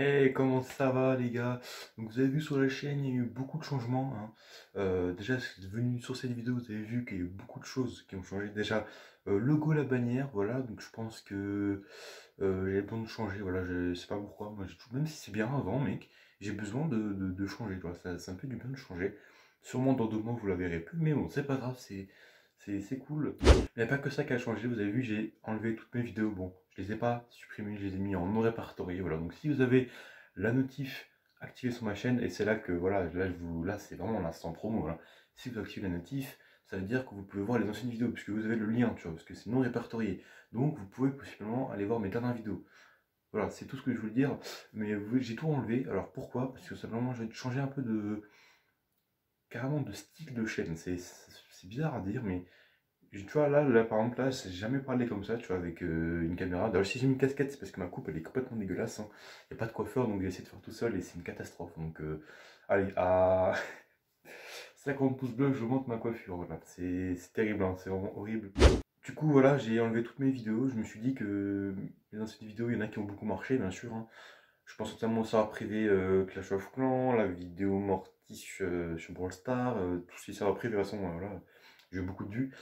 Hey, comment ça va les gars? Donc vous avez vu sur la chaîne, il y a eu beaucoup de changements, hein. Déjà, c'est venu sur cette vidéo, vous avez vu qu'il y a eu beaucoup de choses qui ont changé. Déjà, logo, la bannière, voilà. Donc je pense que j'ai besoin de changer. Voilà, je sais pas pourquoi. Moi, même si c'est bien avant, mec, j'ai besoin de changer. Voilà, ça me fait du bien de changer. Sûrement dans 2 mois, vous la verrez plus, mais bon, c'est pas grave, c'est cool. Il n'y a pas que ça qui a changé. Vous avez vu, j'ai enlevé toutes mes vidéos. Bon, je les ai pas supprimées, je les ai mis en non répertorié. Voilà, donc si vous avez la notif activée sur ma chaîne, et c'est là que, voilà, là c'est vraiment l'instant promo. Voilà. Si vous activez la notif, ça veut dire que vous pouvez voir les anciennes vidéos, puisque vous avez le lien, tu vois, parce que c'est non répertorié. Donc vous pouvez possiblement aller voir mes dernières vidéos. Voilà, c'est tout ce que je voulais dire. Mais j'ai tout enlevé. Alors pourquoi? Parce que simplement, je vais changer un peu de carrément de style de chaîne. C'est bizarre à dire, mais tu vois, là par exemple, là, j'ai jamais parlé comme ça, tu vois, avec une caméra. D'ailleurs, si j'ai mis une casquette, c'est parce que ma coupe, elle est complètement dégueulasse, hein. Il n'y a pas de coiffeur, donc j'ai essayé de faire tout seul et c'est une catastrophe. Donc, allez, à 50 pouces bleus, je monte ma coiffure. Voilà, c'est terrible, hein, c'est vraiment horrible. Du coup, voilà, j'ai enlevé toutes mes vidéos. Je me suis dit que les anciennes vidéos, il y en a qui ont beaucoup marché, bien sûr, hein. Je pense notamment au serveur privé Clash of Clans, la vidéo Mortis sur Brawl Stars, tous ces serveurs privés, de toute façon, voilà, j'ai eu beaucoup de vues.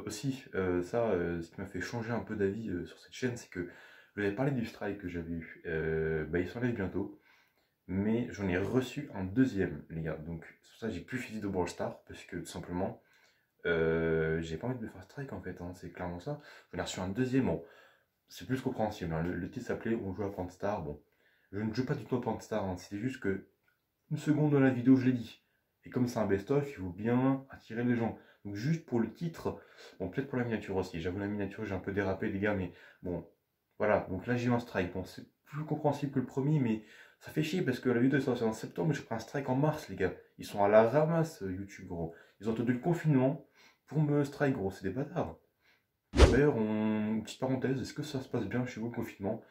Aussi, ce qui m'a fait changer un peu d'avis sur cette chaîne, c'est que je vous avais parlé du strike que j'avais eu. Bah, il s'enlève bientôt, mais j'en ai reçu un deuxième, les gars. Donc, sur ça, j'ai plus fait de Brawl Stars, parce que tout simplement, j'ai pas envie de me faire strike en fait, hein, c'est clairement ça. J'en ai reçu un deuxième, bon, c'est plus compréhensible, hein. Le titre s'appelait On joue à Pantstar. Bon, je ne joue pas du tout à Pantstar, hein. C'est juste que une seconde dans la vidéo, je l'ai dit. Et comme c'est un best-of, il faut bien attirer les gens. Donc juste pour le titre, bon, peut-être pour la miniature aussi. J'avoue, la miniature, j'ai un peu dérapé, les gars, mais bon, voilà. Donc là, j'ai eu un strike. Bon, c'est plus compréhensible que le premier, mais ça fait chier parce que la vidéo est sortie en septembre, mais j'ai pris un strike en mars, les gars. Ils sont à la ramasse, YouTube, gros. Ils ont attendu le confinement pour me strike, gros. C'est des bâtards. D'ailleurs, une petite parenthèse, est-ce que ça se passe bien chez vous le confinement?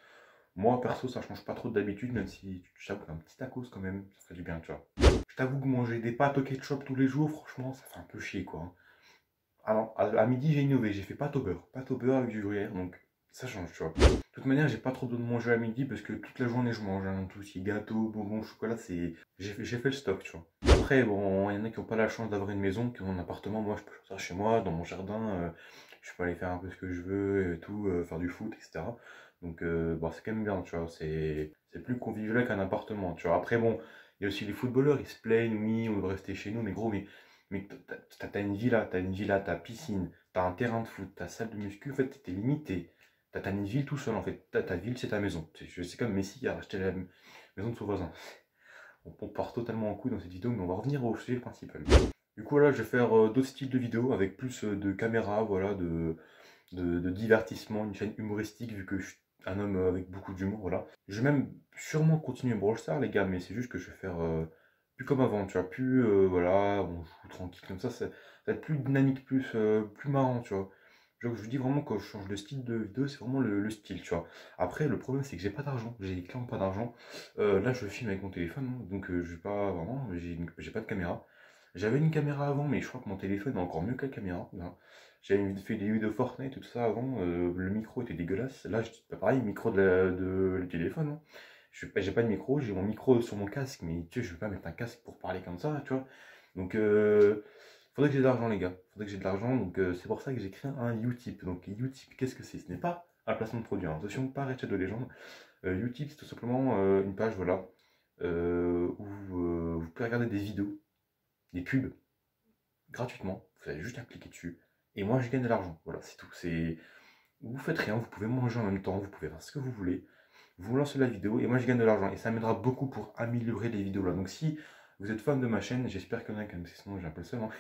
Moi, perso, ça change pas trop d'habitude, même si je t'avoue qu'un petit tacos quand même, ça ferait du bien, tu vois. Je t'avoue que manger des pâtes au ketchup tous les jours, franchement, ça fait un peu chier, quoi, hein. Alors, à midi, j'ai innové, j'ai fait pâte au beurre avec du gruyère, donc ça change, tu vois. De toute manière, j'ai pas trop besoin de manger à midi parce que toute la journée, je mange, hein, tout ce qui est gâteau, bonbons, chocolat, c'est. J'ai fait le stock, tu vois. Après, bon, il y en a qui n'ont pas la chance d'avoir une maison, qui ont un appartement. Moi, je peux faire ça chez moi, dans mon jardin. Je peux aller faire un peu ce que je veux, et tout, faire du foot, etc. Donc, bon, c'est quand même bien, tu vois. C'est plus convivial qu'un appartement, tu vois. Après, bon, il y a aussi les footballeurs, ils se plaignent, oui, on devrait rester chez nous, mais gros, mais t'as une villa, t'as piscine, t'as un terrain de foot, t'as salle de muscu, en fait, t'es limité. T'as une ville tout seul, en fait. Ta ville, c'est ta maison. C'est comme Messi qui a racheté la maison de son voisin. On part totalement en couille dans cette vidéo, mais on va revenir au sujet principal. Du coup, là, je vais faire d'autres styles de vidéos avec plus de caméra, voilà, de divertissement, une chaîne humoristique, vu que je suis un homme avec beaucoup d'humour, voilà. Je vais même sûrement continuer Brawl Stars, les gars, mais c'est juste que je vais faire plus comme avant, tu vois, plus, voilà, on joue tranquille comme ça va être plus dynamique, plus marrant, tu vois. Genre, je vous dis vraiment, quand je change de style de vidéo, c'est vraiment le style, tu vois. Après, le problème, c'est que j'ai pas d'argent, j'ai clairement pas d'argent. Là, je filme avec mon téléphone, hein, donc je vais pas vraiment, j'ai pas de caméra. J'avais une caméra avant, mais je crois que mon téléphone est encore mieux que la caméra, là. J'avais fait des vidéos Fortnite et tout ça avant, le micro était dégueulasse. Là, pareil, micro de le téléphone, hein. J'ai pas de micro, j'ai mon micro sur mon casque, mais tu sais, je vais pas mettre un casque pour parler comme ça, tu vois. Donc, faudrait que j'ai de l'argent, les gars. Faudrait que j'ai de l'argent, donc c'est pour ça que j'ai créé un Utip. Donc, Utip, qu'est-ce que c'est? Ce n'est pas un placement de produit, hein. Attention, pas Ratchet de légende. Utip, c'est tout simplement une page, voilà, où vous pouvez regarder des vidéos, des pubs, gratuitement. Vous avez juste à cliquer dessus. Et moi, je gagne de l'argent. Voilà, c'est tout. Vous faites rien, vous pouvez manger en même temps, vous pouvez faire ce que vous voulez. Vous lancez la vidéo et moi, je gagne de l'argent. Et ça m'aidera beaucoup pour améliorer les vidéos là. Donc, si vous êtes fan de ma chaîne, j'espère qu'il y en a quand même, sinon j'ai un peu le seum, hein.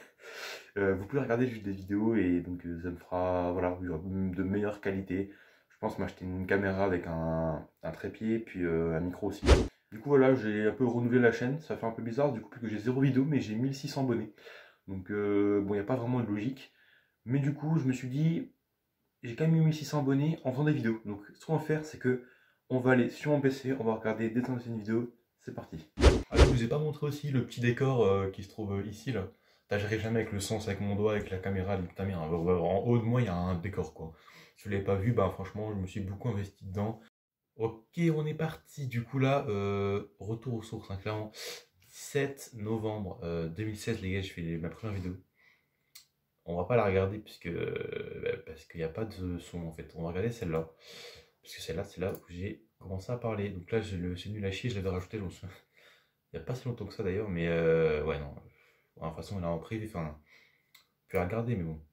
Vous pouvez regarder juste des vidéos et donc ça me fera voilà, de meilleure qualité. Je pense m'acheter une caméra avec un trépied, puis un micro aussi. Du coup, voilà, j'ai un peu renouvelé la chaîne. Ça fait un peu bizarre, du coup, plus que j'ai 0 vidéo, mais j'ai 1600 abonnés. Donc, bon, il n'y a pas vraiment de logique. Mais du coup, je me suis dit, j'ai quand même eu 1600 abonnés en faisant des vidéos. Donc, ce qu'on va faire, c'est que on va aller sur mon PC, on va regarder des anciennes vidéos. C'est parti. Ah, je vous ai pas montré aussi le petit décor qui se trouve ici, là. J'arrive jamais avec le sens, avec mon doigt, avec la caméra. Putain, mais en haut de moi, il y a un décor, quoi. Si vous l'avez pas vu, bah franchement, je me suis beaucoup investi dedans. Ok, on est parti. Du coup là, retour aux sources, hein, clairement. 17 novembre 2016, les gars, je fais ma première vidéo. On va pas la regarder parce qu'il n'y a pas de son en fait. On va regarder celle-là. Parce que celle-là, c'est là où j'ai commencé à parler. Donc là, c'est nul à chier, je l'avais rajouté. Il n'y a pas si longtemps que ça d'ailleurs, mais ouais, non. Ouais, de toute façon, on est en privé, enfin, on peut la regarder, mais bon.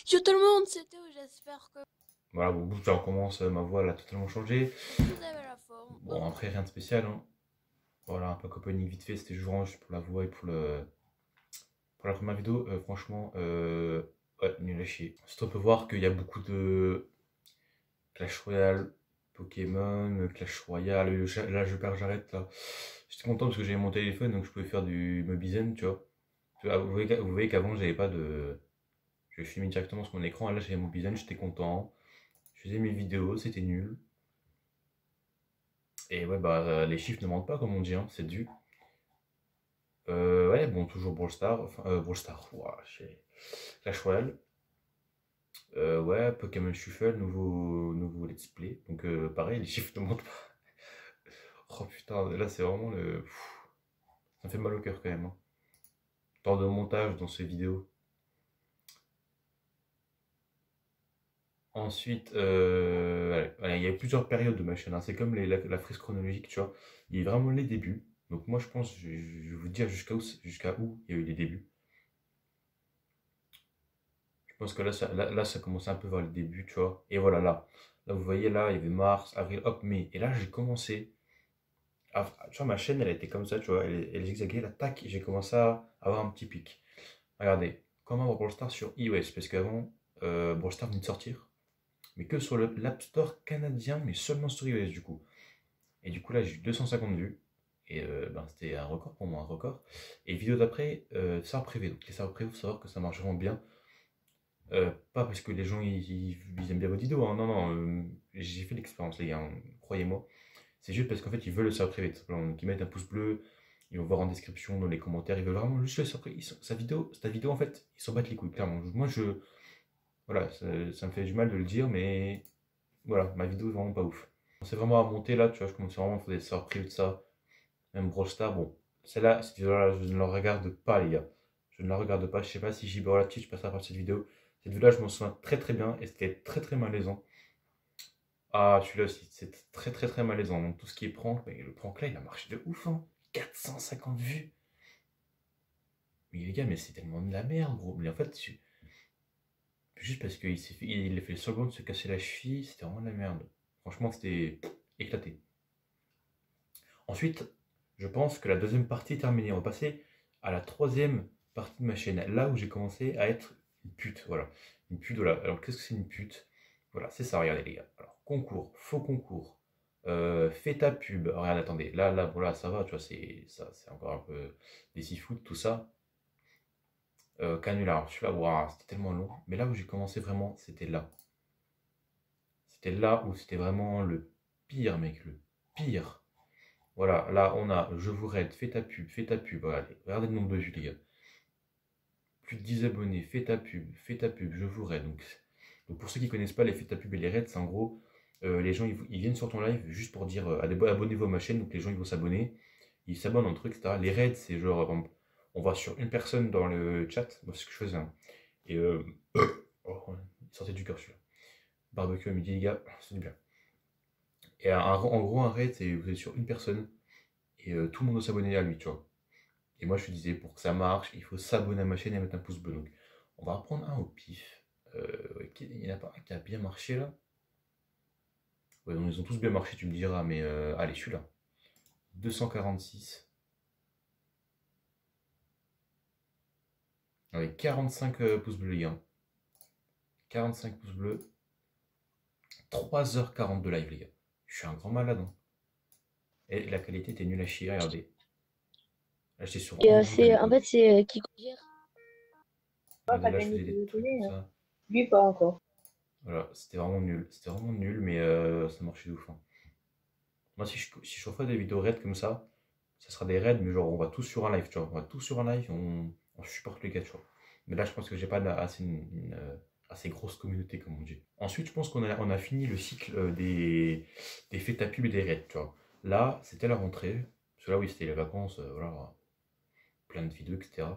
Yo tout le monde, c'est Théo, j'espère que Voilà, bon, là, on commence, ma voix elle a totalement changé. vous avez la forme. Bon, après, rien de spécial, hein. Voilà, un peu coponique vite fait, c'était juste pour la voix et pour la première vidéo. Franchement, ouais, nul à chier. Ensuite, on peut voir qu'il y a beaucoup de Clash Royale, Pokémon, Clash Royale. Là, je perds, j'arrête là. J'étais content parce que j'avais mon téléphone donc je pouvais faire du Mobizen, tu vois. Vous voyez qu'avant, j'avais pas de. Je filmais directement sur mon écran. Là, j'avais mon Mobizen, j'étais content. Je faisais mes vidéos, c'était nul. Et ouais, bah, les chiffres ne mentent pas, comme on dit, hein, c'est dû. Ouais, bon, toujours Brawl Stars, enfin, Brawl Stars, ouah, Clash Royale. Ouais, Pokémon Shuffle, nouveau let's play. Donc, pareil, les chiffres ne montent pas. Oh putain, là, c'est vraiment le. Ça me fait mal au cœur quand même, hein. Temps de montage dans ces vidéos. Ensuite, voilà, il y a plusieurs périodes de ma chaîne, hein. C'est comme la frise chronologique, tu vois. Il y a vraiment les débuts. Donc moi, je pense, je vais vous dire jusqu'à où il y a eu les débuts. Je pense que là, ça commençait un peu vers le début, tu vois. Et voilà, là. Là, vous voyez, là, il y avait mars, avril, hop, mai. Et là, j'ai commencé. Tu vois, ma chaîne, elle a été comme ça, tu vois. Elle zigzaguait, là, tac, j'ai commencé à avoir un petit pic. Regardez, comment avoir Brawl Stars sur iOS. Parce qu'avant, Brawl Stars venait de sortir. Mais que sur l'App Store canadien, mais seulement sur iOS, du coup. Et du coup, là, j'ai eu 250 vues. Et ben, c'était un record pour moi, un record. Et vidéo d'après, serveur privé. Donc, les serveurs privés, il faut savoir que ça marche vraiment bien. Pas parce que les gens ils aiment bien vos vidéos, hein. Non, non, j'ai fait l'expérience, les gars, hein, croyez-moi. C'est juste parce qu'en fait, ils veulent le serveur privé, tout simplement. Donc, ils mettent un pouce bleu, ils vont voir en description, dans les commentaires, ils veulent vraiment juste le serveur privé. Ta vidéo, en fait, ils s'en battent les couilles, clairement. Moi, voilà, ça me fait du mal de le dire, mais voilà, ma vidéo est vraiment pas ouf. C'est vraiment à monter là, tu vois, je commence vraiment à faire des serveurs privés de ça. Même Brawl Stars, bon, celle-là, cette vidéo-là, je ne la regarde pas, les gars. Je ne la regarde pas. Je sais pas si j'y la petite, je passerai par cette vidéo. Cette vidéo-là, je m'en souviens très très bien et c'était très très malaisant. Ah, celui-là aussi, c'est très très très malaisant. Donc tout ce qui est prank, mais le prank là, il a marché de ouf, hein. 450 vues. Mais les gars, mais c'est tellement de la merde, gros. Mais en fait, juste parce il a fait le second de se casser la cheville, c'était vraiment de la merde. Franchement, c'était éclaté. Ensuite, je pense que la deuxième partie est terminée. On va passer à la troisième partie de ma chaîne, là où j'ai commencé à être une pute. Voilà, une pute, voilà. Alors, qu'est-ce que c'est une pute? Voilà, c'est ça, regardez, les gars. Alors, concours, faux concours, fais ta pub. Regarde, attendez, là, bon, là, ça va, tu vois, c'est encore un peu des foot, tout ça. Canular, celui-là, waouh, c'était tellement long. Mais là où j'ai commencé vraiment, c'était là. C'était là où c'était vraiment le pire, mec, le pire. Voilà, là on a je vous raid, fais ta pub, fais ta pub. Voilà, regardez le nombre de vues, les gars. Plus de 10 abonnés, fais ta pub, je vous raid. Donc pour ceux qui connaissent pas les fais ta pub et les raids, c'est en gros, les gens ils viennent sur ton live juste pour dire abonnez-vous à ma chaîne, donc les gens ils vont s'abonner, ils s'abonnent en truc, etc. Les raids, c'est genre, on va sur une personne dans le chat, moi c'est ce que je faisais, hein. Et oh, il sortait du cœur celui-là. Barbecue à midi, les gars, c'est du bien. Et en gros, un raid, c'est vous êtes sur une personne et tout le monde doit s'abonner à lui, tu vois. Et moi, je te disais, pour que ça marche, il faut s'abonner à ma chaîne et mettre un pouce bleu. Donc, on va en prendre un au pif. Ouais, il n'y en a pas un qui a bien marché là. Ouais, donc ils ont tous bien marché, tu me diras, mais allez, celui-là. 246. Avec 45 pouces bleus, les gars. 45 pouces bleus. 3h40 de live, les gars. Je suis un grand malade, hein. Et la qualité était nulle à chier, regardez. Là, j'étais sur Et Android à c'est en l'époque. fait c'est qui gère. Pas Regardez, pas là, je gagné faisais des de trucs télé, comme hein. ça. Lui pas encore. Voilà, c'était vraiment nul. C'était vraiment nul, mais ça marchait de ouf, hein. Moi, si je refais des vidéos raids comme ça sera des raids, mais genre, on va tous sur un live, tu vois. On va tous sur un live, on supporte les gars, tu vois. Mais là, je pense que j'ai pas assez assez grosse communauté, comme on dit. Ensuite, je pense on a fini le cycle des fêtes à pub et des raids, tu vois. Là, c'était la rentrée. Parce que là, oui, c'était les vacances, voilà, plein de vidéos, etc.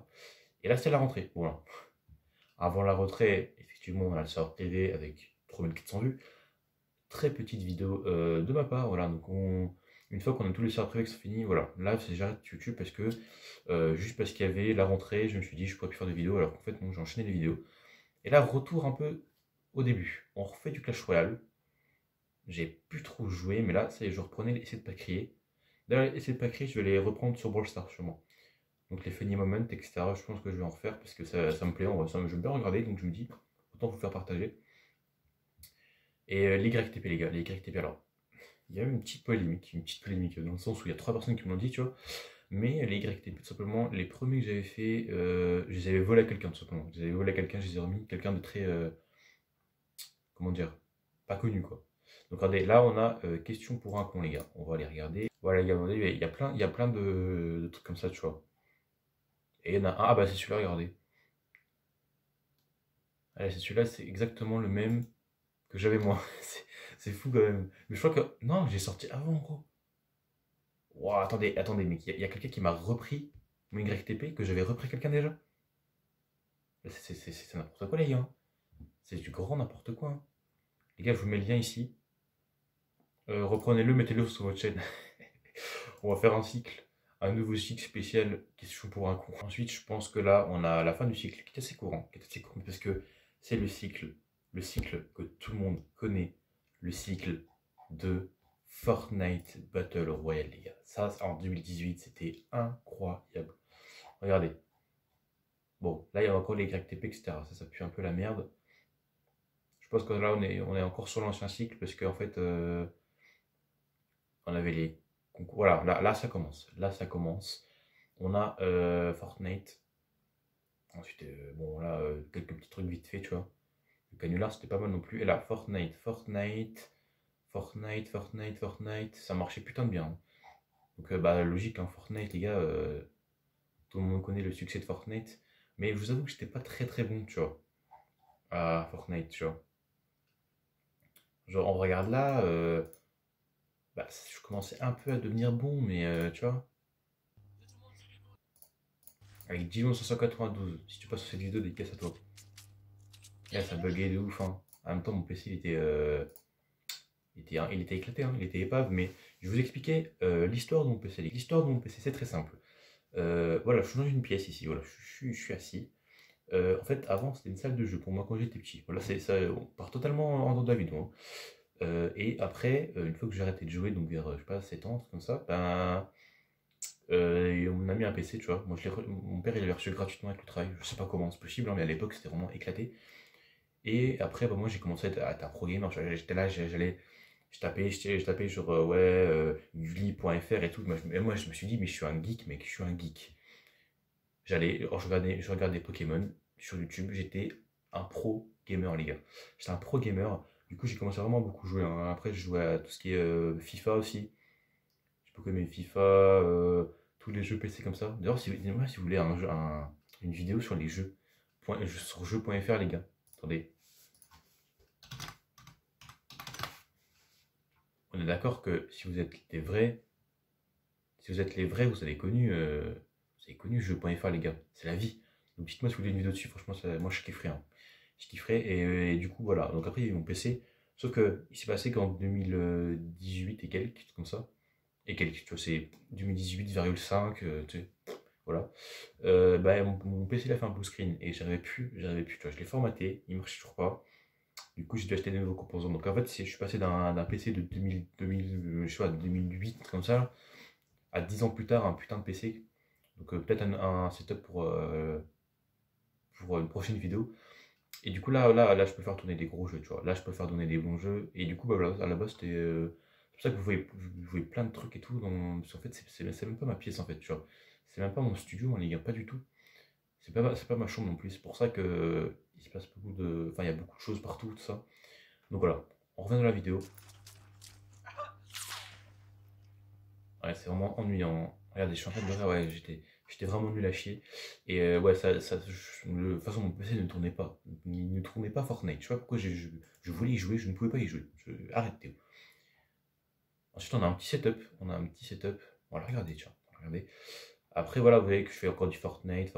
Et là, c'est la rentrée, voilà. Avant la rentrée, effectivement, on a le Sort TV avec 3400 vues. Très petite vidéo de ma part, voilà. Donc, une fois qu'on a tous les serveurs privés qui sont finis, voilà. Là, c'est déjà YouTube parce que, juste parce qu'il y avait la rentrée, je me suis dit, je pourrais plus faire de vidéos, alors qu'en fait, non, j'ai enchaîné les vidéos. Et là, retour un peu au début. On refait du Clash Royale. J'ai plus trop joué, mais là, ça y est, je reprenais les essais de pas crier. D'ailleurs, les essais de pas crier, je vais les reprendre sur Brawl Stars, sûrement. Donc les funny moments, etc. Je pense que je vais en refaire parce que ça me plaît, en vrai, j'aime bien regarder, donc je me dis, autant vous faire partager. Et les YTP, les gars, les YTP, alors, il y a eu une petite polémique, dans le sens où il y a 3 personnes qui me l'ont dit, tu vois. Mais les YTP, tout simplement, les premiers que j'avais fait, je les avais volés à quelqu'un, tout simplement. Je les avais volés à quelqu'un, je les ai remis, quelqu'un de très, comment dire, pas connu, quoi. Donc regardez, là on a question pour un con, les gars. On va aller regarder. Voilà, les gars, il y a plein de trucs comme ça, tu vois. Et il y en a un, ah bah c'est celui-là, regardez. Allez, c'est celui-là, c'est exactement le même que j'avais moi. C'est fou quand même. Mais je crois que. Non, j'ai sorti avant, gros. Wow, attendez, mais il y a quelqu'un qui m'a repris mon YTP, que j'avais repris quelqu'un déjà. C'est n'importe quoi, les gars. C'est du grand n'importe quoi, hein. Les gars, je vous mets le lien ici. Reprenez-le, mettez-le sur votre chaîne. On va faire un nouveau cycle spécial question pour un con. Ensuite, je pense que là, on a la fin du cycle qui est assez courant, parce que c'est le cycle que tout le monde connaît, le cycle de Fortnite Battle Royale, les gars. Ça, en 2018, c'était incroyable. Regardez. Bon, là, il y a encore les YTP, etc. Ça pue un peu la merde. Je pense que là, on est encore sur l'ancien cycle, parce qu'en fait, on avait les concours. Voilà, là, ça commence. Là, ça commence. On a Fortnite. Ensuite, bon, là, quelques petits trucs vite fait, tu vois. Le canular, c'était pas mal non plus. Et là, Fortnite. Ça marchait putain de bien, hein. Donc, bah, logique, hein, Fortnite, les gars, tout le monde connaît le succès de Fortnite. Mais je vous avoue que j'étais pas très très bon, tu vois, à Fortnite, tu vois. Genre, on regarde là, bah, je commençais un peu à devenir bon, mais tu vois. Avec Dion 592, si tu passes sur cette vidéo, dédicace à toi. Là, ça buguait de ouf, hein. En même temps, mon PC, il était éclaté, hein, il était épave, mais je vous expliquais l'histoire de mon PC. L'histoire de mon PC, c'est très simple. Voilà, je suis dans une pièce ici, voilà, je suis assis. En fait, avant, c'était une salle de jeu pour moi quand j'étais petit. Voilà, ça, on part totalement en dehors de la vidéo, hein. Et après, une fois que j'ai arrêté de jouer, donc vers, je sais pas, 7 ans, un truc comme ça, ben, et on a mis un PC, tu vois. Moi, mon père, il l'avait reçu gratuitement avec le travail. Je sais pas comment c'est possible, hein, mais à l'époque, c'était vraiment éclaté. Et après, bah, moi, j'ai commencé à être un pro gamer. J'étais là, je tapais sur ouais, uli.fr et tout. Moi, je me suis dit, mais je suis un geek, mec, je suis un geek. Je regardais Pokémon sur YouTube. J'étais un pro gamer, les gars. J'étais un pro gamer. Du coup, j'ai commencé à vraiment beaucoup jouer, hein. Après, je jouais à tout ce qui est FIFA aussi. J'ai beaucoup aimé FIFA, tous les jeux PC comme ça. D'ailleurs, dis-moi si vous voulez une vidéo sur les jeux, sur jeux.fr, les gars. Attendez. On est d'accord que si vous êtes les vrais, vous avez connu jeux.fr, les gars. C'est la vie. Donc dites-moi si vous voulez une vidéo dessus, franchement, moi je kifferais, hein. Je kifferais, et du coup, voilà. Donc après, il y a eu mon PC. Sauf que il s'est passé qu'en 2018 et quelques, comme ça. Et quelques, tu vois, c'est 2018,5, tu sais, voilà. Bah, mon PC il a fait un blue screen et tu vois, je l'ai formaté, il marchait toujours pas. Du coup, j'ai dû acheter de nouveaux composants. Donc en fait, je suis passé d'un PC de 2000, je sais pas, 2008, comme ça, à 10 ans plus tard, un putain de PC. Donc peut-être un setup pour une prochaine vidéo. Et du coup, là, je peux faire tourner des gros jeux, tu vois. Là, je peux faire tourner des bons jeux. Et du coup, bah, voilà, à la base, c'était. C'est pour ça que vous voyez plein de trucs et tout. Parce qu'en fait, c'est même pas ma pièce, en fait, tu vois. C'est même pas mon studio, les gars, pas du tout. C'est pas ma chambre non plus. C'est pour ça que il se passe beaucoup de. Enfin, il y a beaucoup de choses partout, tout ça. Donc voilà, on revient dans la vidéo. Ouais, c'est vraiment ennuyant. Regardez, je suis en train de dire, ouais, J'étais vraiment nul à chier. Et ouais, de toute façon, mon PC ne tournait pas. Il ne tournait pas Fortnite. Je sais pas pourquoi je voulais y jouer, je ne pouvais pas y jouer. Arrête, Théo. Ensuite, on a un petit setup. On a un petit setup. On va le regarder, tiens. On va le regarder. Après, voilà, vous voyez que je fais encore du Fortnite,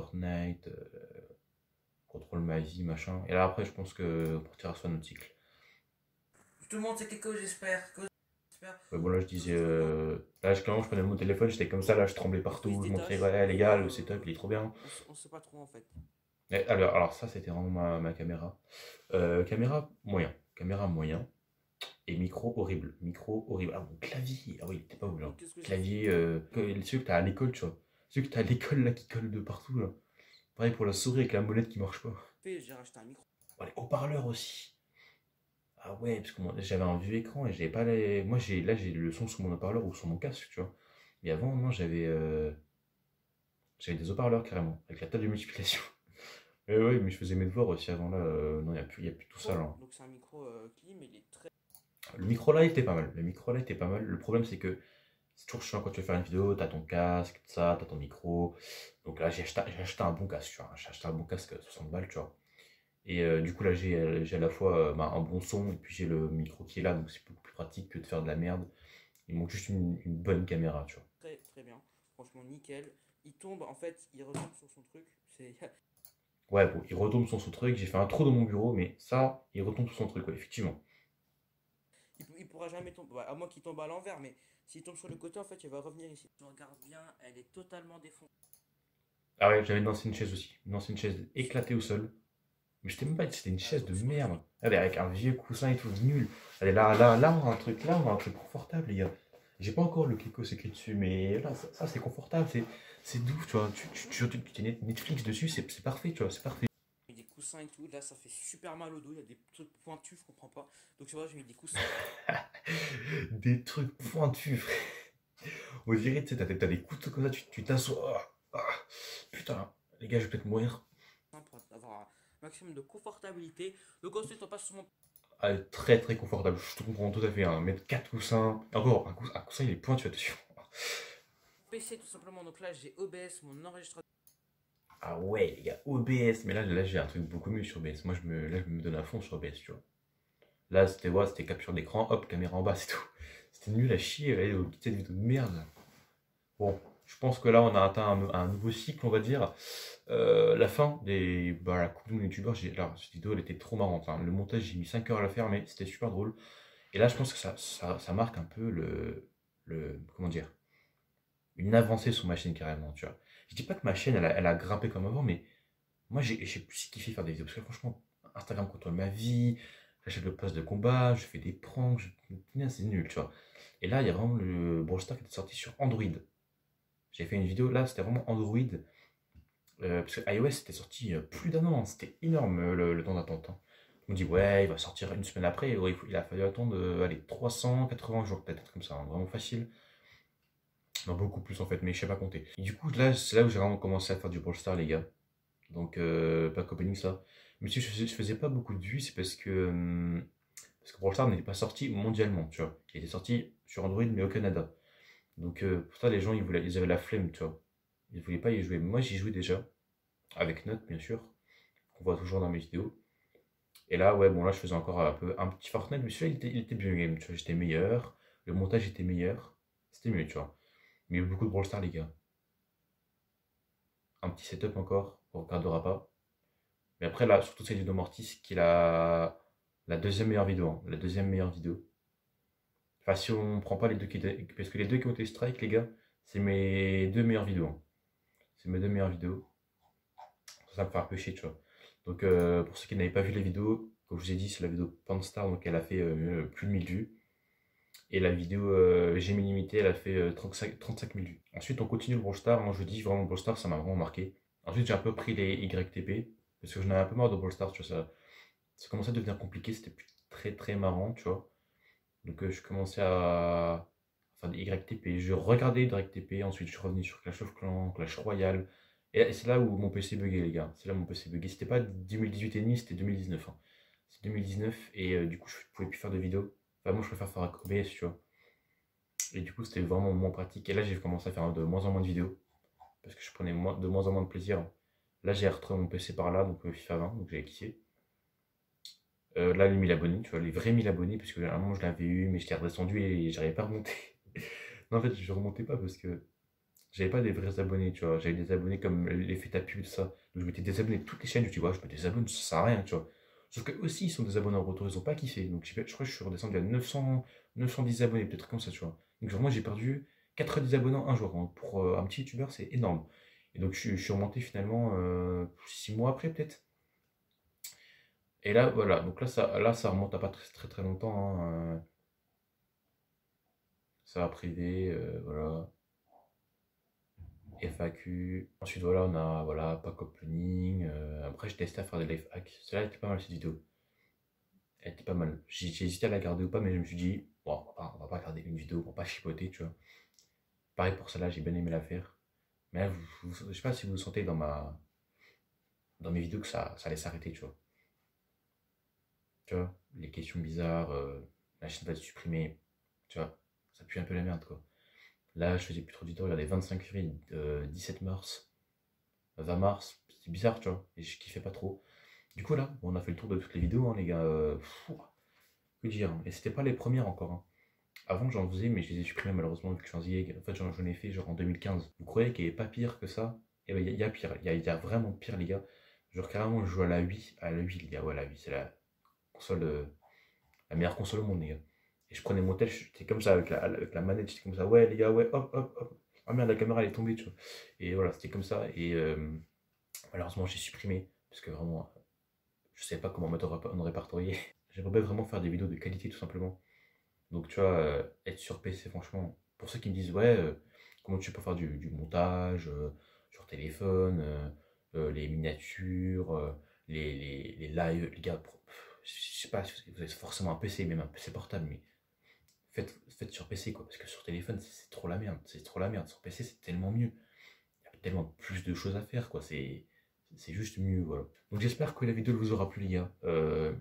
contrôle ma vie, machin. Et là, après, je pense que on partira sur un autre cycle. Tout le monde, c'était que j'espère. Ouais, bon, là, je disais. Là, clairement, je prenais mon téléphone, j'étais comme ça, là, je tremblais partout. Je montrais, ouais, les gars, le setup, il est trop bien. On sait pas trop en fait. Et alors, ça, c'était vraiment ma caméra. Caméra moyen. Caméra moyen. Et micro horrible. Micro horrible. Ah, mon clavier. Ah oui, il était pas ouf, là. Qu'est-ce que j'ai Clavier. Celui que t'as à l'école, tu vois. Celui que t'as à l'école, là, qui colle de partout, là. Pareil pour la souris avec la molette qui marche pas. fait? J'ai racheté un micro. Oh, les haut-parleurs aussi. Ah ouais, parce que j'avais un vieux écran et j'avais pas les. Moi, là, j'ai le son sur mon haut-parleur ou sur mon casque, tu vois. Mais avant, non, j'avais des haut-parleurs carrément, avec la table de multiplication. Mais ouais, mais je faisais mes devoirs aussi avant là. Non, il y a plus tout ça là, hein. Donc c'est un micro clean, mais il est très. Le micro là était pas mal. Le micro là était pas mal. Le problème, c'est que c'est toujours chiant quand tu veux faire une vidéo, t'as ton casque, tout ça, t'as ton micro. Donc là, j'ai acheté un bon casque, tu vois. J'ai acheté un bon casque 60 balles, tu vois. Et du coup, là, j'ai à la fois un bon son et puis j'ai le micro qui est là, donc c'est beaucoup plus pratique que de faire de la merde. Il manque juste une bonne caméra, tu vois. Très très bien. Franchement, nickel. Il tombe, en fait, il retombe sur son truc. C'est. Ouais, bon, il retombe sur son truc. J'ai fait un trou dans mon bureau, mais ça, il retombe sur son truc, ouais, effectivement. Il pourra jamais tomber. Ouais, à moins qu'il tombe à l'envers, mais s'il tombe sur le côté, en fait, il va revenir ici. Je regarde bien, elle est totalement défoncée. Ah ouais, j'avais une ancienne chaise aussi. Une ancienne chaise éclatée au sol. Mais je t'aime pas, c'était une chaise de merde. Allez, avec un vieux coussin et tout, nul. Allez, là, on a un truc, là, on a un truc confortable, les gars. J'ai pas encore le Clico écrit dessus, mais là, ça c'est confortable, c'est doux, tu vois. Tu Netflix dessus, c'est parfait, tu vois, c'est parfait. J'ai mis des coussins et tout. Là, ça fait super mal au dos. Il y a des trucs pointus, je comprends pas. Donc, tu vois, j'ai mis des coussins. Des trucs pointus, frère. On dirait, tu sais, t'as des couteaux comme ça, tu t'assois. Putain, les gars, je vais peut-être mourir. Pour avoir un maximum de confortabilité. Donc, ensuite, on passe sur mon Ah, très très confortable, je te comprends tout à fait. Hein. Mettre 4 coussins. Encore, un coussin, il est pointu, attention. PC, tout simplement. Donc là, j'ai OBS, mon enregistreur. Ah ouais, les gars, OBS. Mais là j'ai un truc beaucoup mieux sur OBS. Moi, là, je me donne à fond sur OBS, tu vois. Là, c'était capture d'écran, hop, caméra en bas, c'est tout. C'était nul à chier, allez, cette vidéo de merde. Bon, je pense que là, on a atteint un nouveau cycle, on va dire. La fin la Coupe du Monde youtubeur, alors, cette vidéo, elle était trop marrante. Hein. Le montage, j'ai mis 5 heures à la faire, mais c'était super drôle. Et là, je pense que ça marque un peu comment dire, une avancée sur ma chaîne carrément, tu vois. Je dis pas que ma chaîne, elle a grimpé comme avant, mais moi, j'ai plus kiffé faire des vidéos. Parce que franchement, Instagram contrôle ma vie, j'achète le pass de combat, je fais des pranks, c'est nul, tu vois. Et là, il y a vraiment le Brawl Stars qui était sorti sur Android. J'ai fait une vidéo, là, c'était vraiment Android. Parce que iOS était sorti plus d'un an, hein. C'était énorme le temps d'attente. Hein. On me dit, ouais, il va sortir une semaine après. Ouais, il a fallu attendre allez, 380 jours, peut-être, comme ça, hein, vraiment facile. Non, beaucoup plus en fait, mais je sais pas compter. Et du coup, là, c'est là où j'ai vraiment commencé à faire du Brawl Stars, les gars. Donc, pas opening ça. Mais si je faisais pas beaucoup de vues, c'est parce que Brawl Stars n'était pas sorti mondialement, tu vois. Il était sorti sur Android, mais au Canada. Donc, pour ça, les gens, ils avaient la flemme, tu vois. Ils voulaient pas y jouer. Mais moi, j'y jouais déjà. Avec Note, bien sûr. Qu'on voit toujours dans mes vidéos. Et là, ouais, bon, là, je faisais encore un petit Fortnite, mais celui-là, il était bien game, tu vois. J'étais meilleur. Le montage était meilleur. C'était mieux, tu vois. Mais il y a eu beaucoup de Brawl Stars, les gars. Un petit setup encore, on regardera pas. Mais après, là, surtout c'est Dino Mortis qui est la deuxième meilleure vidéo. Hein. La deuxième meilleure vidéo. Enfin, si on prend pas les deux qui étaient. Parce que les deux qui ont été strike, les gars, c'est mes deux meilleures vidéos. Hein. C'est mes deux meilleures vidéos. Ça me fait un peu chier, tu vois. Donc, pour ceux qui n'avaient pas vu les vidéos, comme je vous ai dit, c'est la vidéo Panstar, donc elle a fait plus de 1000 vues. Et la vidéo Gemini Limité, elle a fait 35 000 vues. Ensuite, on continue le Brawl Stars. Moi, je vous dis vraiment, le Brawl Stars, ça m'a vraiment marqué. Ensuite, j'ai un peu pris les YTP. Parce que j'en avais un peu marre de Brawl Stars, tu vois. Ça commençait à devenir compliqué. C'était plus très très marrant, tu vois. Donc, je commençais à faire des YTP. Je regardais les YTP. Ensuite, je suis revenu sur Clash of Clans, Clash Royale. Et c'est là où mon PC buguait, les gars. C'est là où mon PC buguait. C'était pas 2018 et demi, c'était 2019. Hein. C'est 2019 et du coup, je pouvais plus faire de vidéos. Enfin, moi, je préfère faire avec OBS, tu vois. Et du coup, c'était vraiment moins pratique. Et là, j'ai commencé à faire de moins en moins de vidéos. parce que je prenais de moins en moins de plaisir. Là, j'ai retrouvé mon PC par là, donc FIFA 20, donc j'avais kiffé. Là, les 1000 abonnés, tu vois, les vrais 1000 abonnés, parce que à un moment je l'avais eu, mais j'étais redescendu et j'arrivais pas à remonter. Non, en fait, je remontais pas parce que j'avais pas des vrais abonnés, tu vois. J'avais des abonnés comme l'effet ta pub, tout ça. Donc je m'étais désabonné de toutes les chaînes, je me dis, ouais, je me désabonne, ça sert à rien, tu vois. Sauf qu'eux aussi, ils sont des abonnés en retour, ils ont pas kiffé. Donc je crois que je suis redescendu à 910 abonnés, peut-être comme ça, tu vois. Donc vraiment, j'ai perdu 90 abonnés en un jour, hein. Pour un petit youtubeur, c'est énorme. Et donc je suis remonté finalement 6 mois après, peut-être. Et là, voilà, donc là, ça remonte à pas très très, très longtemps, hein. Ça va privé, voilà. FAQ. Ensuite, voilà, on a voilà, pack opening. Après, j'ai testé à faire des life hacks. Celle-là était pas mal, cette vidéo. Elle était pas mal. J'ai hésité à la garder ou pas, mais je me suis dit, bon, on va pas garder une vidéo pour pas chipoter, tu vois. Pareil pour celle-là, j'ai bien aimé la faire. Mais là, je sais pas si vous sentez dans mes vidéos que ça allait s'arrêter, tu vois. Tu vois, les questions bizarres, la chaîne va être supprimée, tu vois. Ça pue un peu la merde, quoi. Là, je faisais plus trop d'vidéos, regardez, 25 février, 17 mars, 20 mars, c'est bizarre, tu vois, et je kiffais pas trop. Du coup, là, on a fait le tour de toutes les vidéos, hein, les gars. Que dire, hein. Et c'était pas les premières encore, hein. Avant, j'en faisais, mais je les ai supprimées malheureusement, vu que je suis en zieg. En fait, j'en ai fait genre en 2015. Vous croyez qu'il n'y avait pas pire que ça? Eh ben, il y a pire. Il y a vraiment pire, les gars. Genre, carrément, je joue à la Wii. À la Wii, les gars, ouais, la Wii, c'est la console, la meilleure console au monde, les gars. Et je prenais mon tel, j'étais comme ça, avec la manette, j'étais comme ça, ouais, les gars, ouais, hop, hop, hop. Ah merde, la caméra, elle est tombée, tu vois. Et voilà, c'était comme ça. Et malheureusement, j'ai supprimé. Parce que vraiment, je sais pas comment mettre en répertorié. J'aimerais vraiment faire des vidéos de qualité, tout simplement. Donc, tu vois, être sur PC, franchement, pour ceux qui me disent, ouais, comment tu peux faire du montage sur téléphone, les miniatures, les lives, les gars, je sais pas si vous avez forcément un PC, même un PC portable, mais faites sur PC, quoi, parce que sur téléphone, c'est trop la merde, c'est trop la merde. Sur PC, c'est tellement mieux. Il y a tellement plus de choses à faire, quoi, c'est juste mieux, voilà. Donc j'espère que la vidéo vous aura plu, les gars.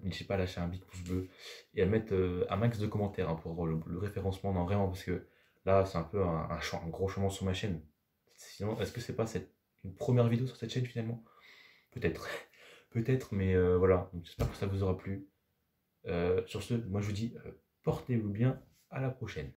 N'hésitez pas à lâcher un big pouce bleu et à mettre un max de commentaires, hein, pour avoir le référencement. Non, vraiment, parce que là, c'est un peu un gros changement sur ma chaîne. Sinon, est-ce que c'est pas une première vidéo sur cette chaîne finalement? Peut-être. Peut-être, mais voilà. Donc j'espère que ça vous aura plu. Sur ce, moi je vous dis, portez-vous bien, à la prochaine.